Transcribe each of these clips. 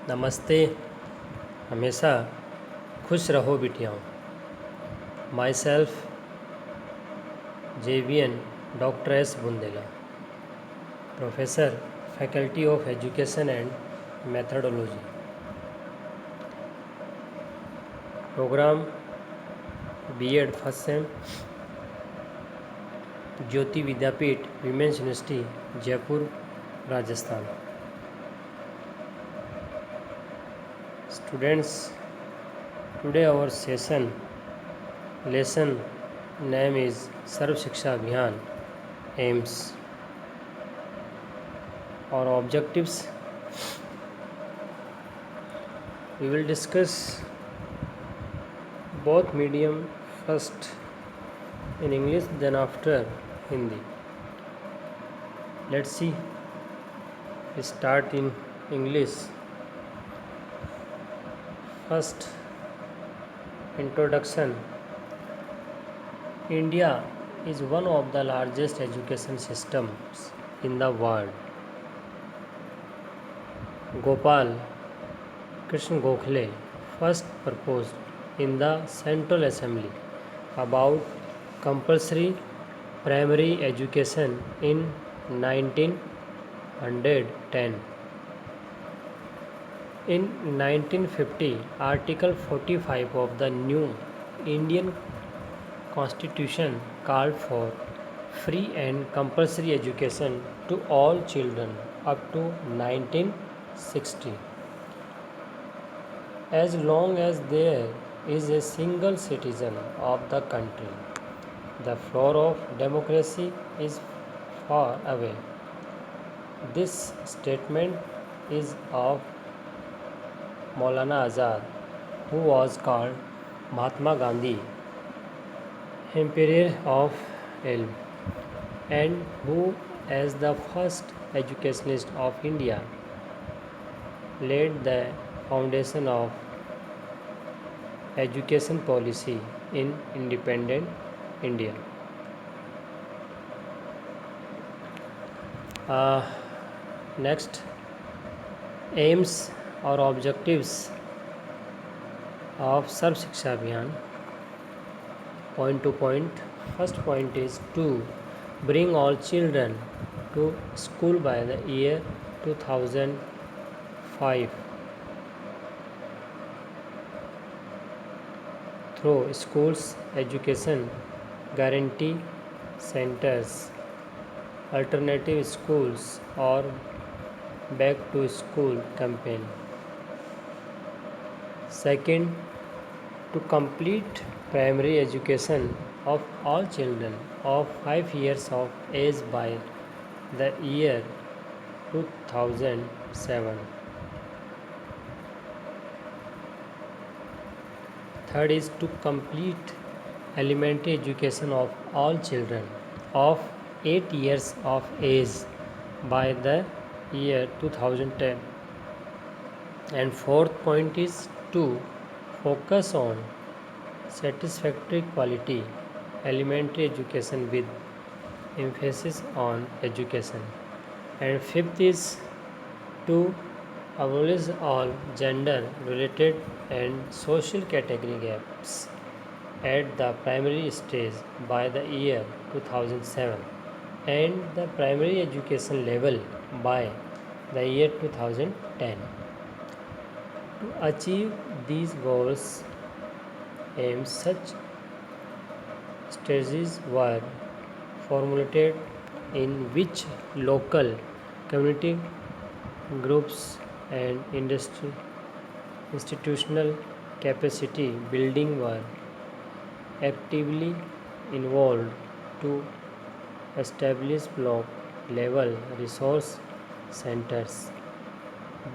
नमस्ते। हमेशा खुश रहो बिटियाओं। माई सेल्फ जेवियन doctor S Bundela, professor, faculty of education and methodology, programme BEd first sem, Jyoti Vidyapeeth women's university Jaipur Rajasthan. Students, today our lesson name is Sarv Shiksha Abhiyan, aims. Our objectives, we will discuss both medium, first in English, then after Hindi. Let's see. We start in English. First, introduction. India is one of the largest education systems in the world. Gopal Krishna Gokhale first proposed in the Central Assembly about compulsory primary education in 1910. In 1950, Article 45 of the new Indian Constitution called for free and compulsory education to all children up to 1960. As long as there is a single citizen of the country, the flower of democracy is far away. This statement is of Maulana Azad, who was called Mahatma Gandhi, Emperor of Ilm, and who, as the first educationist of India, laid the foundation of education policy in independent India. Next, aims or objectives of Sarv Shiksha Abhiyan. Point to point. First point is to bring all children to school by the year 2005 through schools education guarantee centers, alternative schools, or back to school campaign. Second, to complete primary education of all children of 5 years of age by the year 2007. Third is to complete elementary education of all children of 8 years of age by the year 2010. And fourth point is to focus on satisfactory quality elementary education with emphasis on education. And fifth is to abolish all gender related and social category gaps at the primary stage by the year 2007 and the primary education level by the year 2010. To achieve these goals, aims, such strategies were formulated in which local community groups and institutional capacity building were actively involved to establish block level resource centers.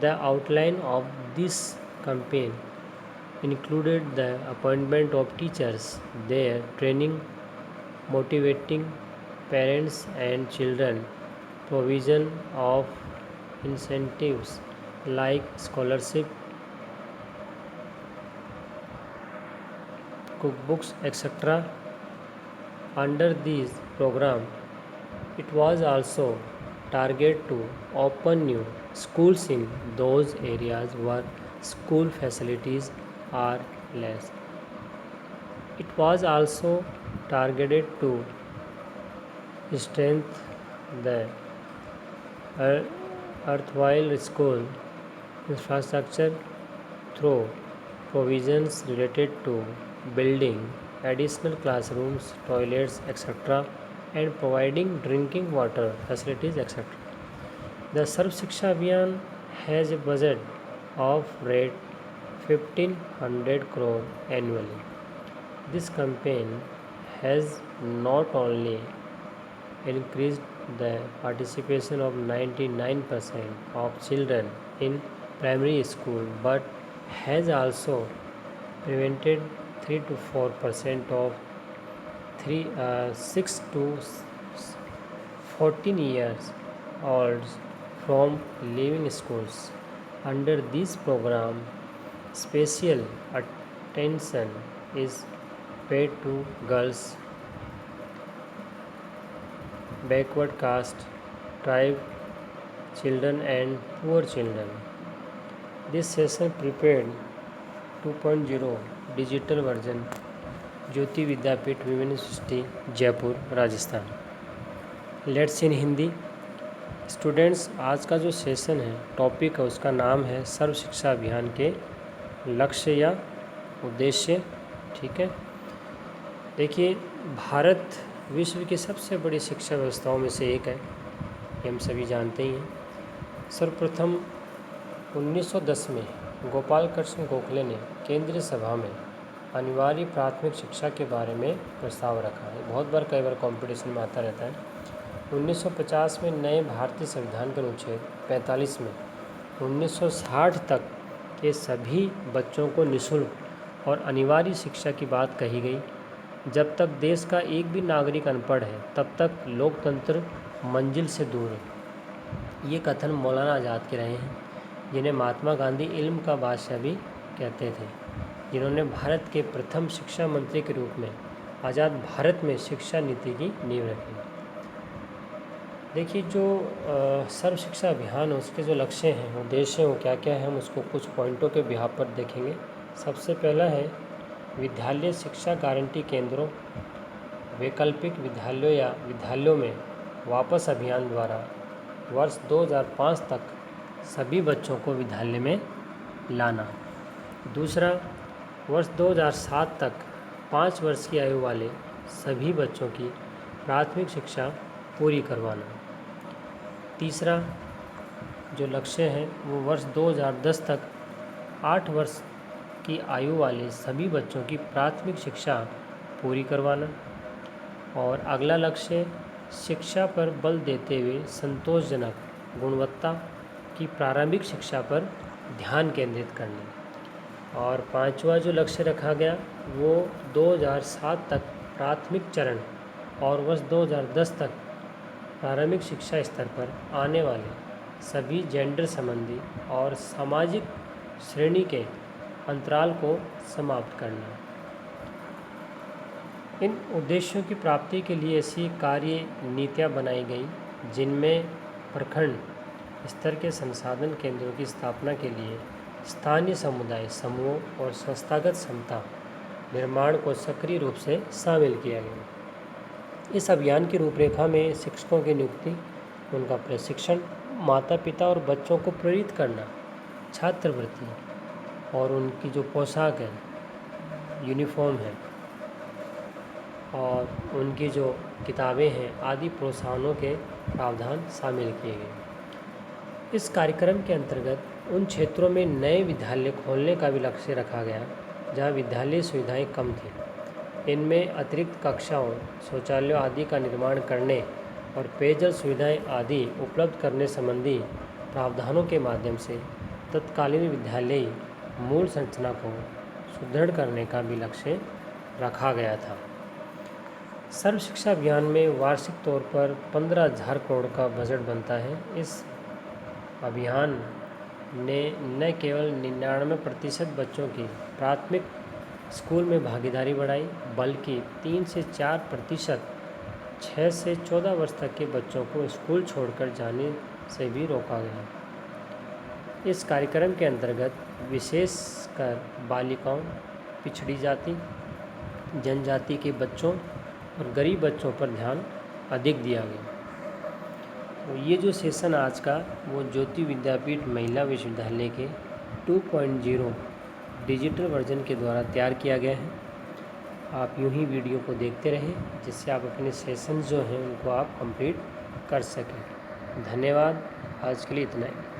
The outline of this campaign included the appointment of teachers, their training, motivating parents and children, provision of incentives like scholarship, cookbooks, etc. Under this program, it was also target to open new schools in those areas where school facilities are less. It was also targeted to strengthen the erstwhile school infrastructure through provisions related to building additional classrooms, toilets, etc., and providing drinking water facilities, etc. The Sarv Shiksha Abhiyan has a budget of rate 1500 crore annually. This campaign has not only increased the participation of 99% of children in primary school but has also prevented 3 to 4% of 6 to 14 years olds from leaving schools. Under this program, special attention is paid to girls, backward caste, tribe children and poor children. This session prepared 2.0 digital version, Jyoti Vidyapeeth women university Jaipur Rajasthan. Let's in Hindi. Students, आज का जो session है, topic है, उसका नाम है सर्व शिक्षा अभियान के लक्ष्य या उद्देश्य. ठीक है. देखिए, भारत विश्व की सबसे बड़ी शिक्षा व्यवस्थाओं में से एक है, ये हम सभी जानते ही हैं. सर्वप्रथम 1910 में गोपाल कृष्ण गोखले ने केंद्रीय सभा में अनिवार्य प्राथमिक शिक्षा के बारे में प्रस्ताव रखा है. बहुत बार कई बार कंपटीशन में आता रहता है. 1950 में नए भारतीय संविधान के अनुच्छेद 45 में 1960 तक के सभी बच्चों को निःशुल्क और अनिवार्य शिक्षा की बात कही गई. जब तक देश का एक भी नागरिक अनपढ़ है, तब तक लोकतंत्र मंजिल से दूर है. ये कथन मौलाना आज़ाद के रहे हैं, जिन्हें महात्मा गांधी इल्म का बादशाह भी कहते थे, जिन्होंने भारत के प्रथम शिक्षा मंत्री के रूप में आज़ाद भारत में शिक्षा नीति की नींव रखी. देखिए, जो सर्व शिक्षा अभियान है, उसके जो लक्ष्य हैं, उद्देश्य हैं, वो क्या क्या है, हम उसको कुछ पॉइंटों के बिहार पर देखेंगे. सबसे पहला है विद्यालय शिक्षा गारंटी केंद्रों, वैकल्पिक विद्यालयों या विद्यालयों में वापस अभियान द्वारा वर्ष 2005 तक सभी बच्चों को विद्यालय में लाना. दूसरा, वर्ष 2007 तक 5 वर्ष की आयु वाले सभी बच्चों की प्राथमिक शिक्षा पूरी करवाना. तीसरा जो लक्ष्य है, वो वर्ष 2010 तक 8 वर्ष की आयु वाले सभी बच्चों की प्राथमिक शिक्षा पूरी करवाना. और अगला लक्ष्य, शिक्षा पर बल देते हुए संतोषजनक गुणवत्ता की प्रारंभिक शिक्षा पर ध्यान केंद्रित करना. और पांचवा जो लक्ष्य रखा गया, वो 2007 तक प्राथमिक चरण और वर्ष 2010 तक प्रारंभिक शिक्षा स्तर पर आने वाले सभी जेंडर संबंधी और सामाजिक श्रेणी के अंतराल को समाप्त करना. इन उद्देश्यों की प्राप्ति के लिए ऐसी कार्य नीतियाँ बनाई गई, जिनमें प्रखंड स्तर के संसाधन केंद्रों की स्थापना के लिए स्थानीय समुदाय समूहों और संस्थागत क्षमता निर्माण को सक्रिय रूप से शामिल किया गया. इस अभियान की रूपरेखा में शिक्षकों की नियुक्ति, उनका प्रशिक्षण, माता पिता और बच्चों को प्रेरित करना, छात्रवृत्ति और उनकी जो पोशाक है, यूनिफॉर्म है, और उनकी जो किताबें हैं आदि प्रोत्साहनों के प्रावधान शामिल किए गए. इस कार्यक्रम के अंतर्गत उन क्षेत्रों में नए विद्यालय खोलने का भी लक्ष्य रखा गया जहां विद्यालय सुविधाएं कम थी. इनमें अतिरिक्त कक्षाओं, शौचालयों आदि का निर्माण करने और पेयजल सुविधाएं आदि उपलब्ध करने संबंधी प्रावधानों के माध्यम से तत्कालीन विद्यालयी मूल संरचना को सुदृढ़ करने का भी लक्ष्य रखा गया था. सर्व शिक्षा अभियान में वार्षिक तौर पर 15,000 करोड़ का बजट बनता है. इस अभियान ने न केवल 99% बच्चों की प्राथमिक स्कूल में भागीदारी बढ़ाई, बल्कि 3 से 4% 6 से 14 वर्ष तक के बच्चों को स्कूल छोड़कर जाने से भी रोका गया। इस कार्यक्रम के अंतर्गत विशेषकर बालिकाओं, पिछड़ी जाति, जनजाति के बच्चों और गरीब बच्चों पर ध्यान अधिक दिया गया। तो ये जो सेशन आज का वो ज्योति विद्यापीठ महिला विश्वविद्यालय के 2.0 डिजिटल वर्जन के द्वारा तैयार किया गया है। आप यूं ही वीडियो को देखते रहें, जिससे आप अपने सेशन जो हैं उनको आप कंप्लीट कर सकें। धन्यवाद। आज के लिए इतना ही।